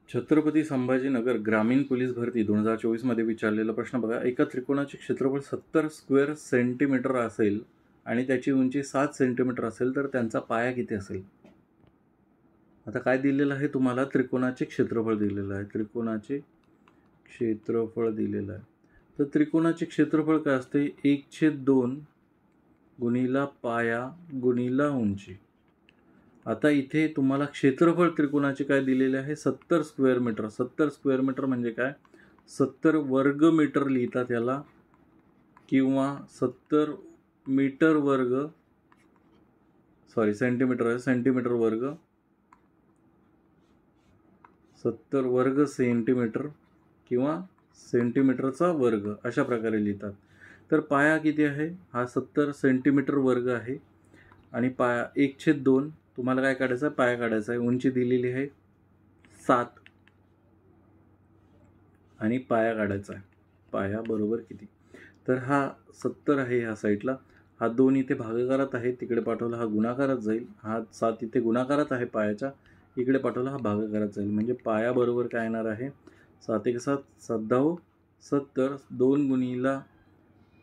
छत्रपती संभाजीनगर ग्रामीण पोलीस भरती 2024 मध्ये विचारलेला प्रश्न बघा. एका त्रिकोणाचे क्षेत्रफळ 70 स्क्वेअर सेंटीमीटर असेल आणि त्याची उंची 7 सेंटीमीटर असेल तर त्यांचा पाया किती असेल? आता काय दिलेलं आहे तुम्हाला? त्रिकोणाचे क्षेत्रफळ दिलेलं आहे. त्रिकोणाचे क्षेत्रफळ दिलेलं आहे. तर त्रिकोणाचे क्षेत्रफळ काय असते? 1/2 गुणिला पाया गुणिला उंची. आता इथे तुम्हाला क्षेत्रफळ त्रिकोणाचे काय दिलेले आहे? 70 स्क्वेअर मीटर. 70 स्क्वेअर मीटर म्हणजे काय? 70 वर्ग मीटर लिहितात याला, किंवा 70 मीटर वर्ग, सॉरी सेंटीमीटर आहे, सेंटीमीटर वर्ग, 70 वर्ग सेंटीमीटर किंवा सेंटीमीटरचा वर्ग, अशा प्रकारे लिहितात. तर पाया किती आहे? हा 70 सेंटीमीटर वर्ग आहे आणि पाया 1/2 तुम्हाला काय काढायचं आहे? पाया काढायचा आहे. उंची दिलेली आहे 7 आणि पाया काढायचा आहे. पाया बरोबर किती? तर हा 70 आहे ह्या साईडला, हा 2 इथे भागाकारात आहे, तिकडे पाठवला हा गुणाकारात जाईल, हा 7 इथे गुणाकारात आहे पायाच्या, इकडे पाठवला हा भागाकारात जाईल. म्हणजे पाया बरोबर काय येणार आहे? 7 1 7, 7 10 70, 2 गुणिला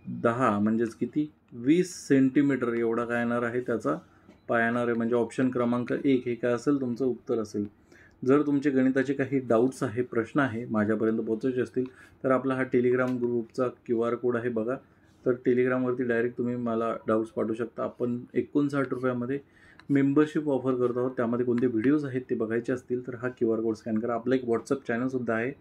10 म्हणजेच किती? 20 सेंटीमीटर एवढा काय येणार आहे त्याचा पाया येणार आहे. म्हणजे ऑप्शन क्रमांक 1 हे काय असेल? तुमचं उत्तर असेल. जर तुमचे गणिताचे काही डाऊट्स आहे, प्रश्न आहे, माझ्यापर्यंत पोहोचायचे असतील तर आपला हा टेलिग्राम ग्रुपचा QR कोड आहे बघा. तर टेलिग्रामवरती डायरेक्ट तुम्ही मला डाऊट्स पाठवू शकता. आपण 59 रुपयामध्ये मेंबरशिप ऑफर करत आहोत. त्यामध्ये कोणते व्हिडिओज आहेत ते बघायचे असतील तर हा QR कोड स्कॅन करा. आपलं एक व्हॉट्सअप चॅनलसुद्धा आहे.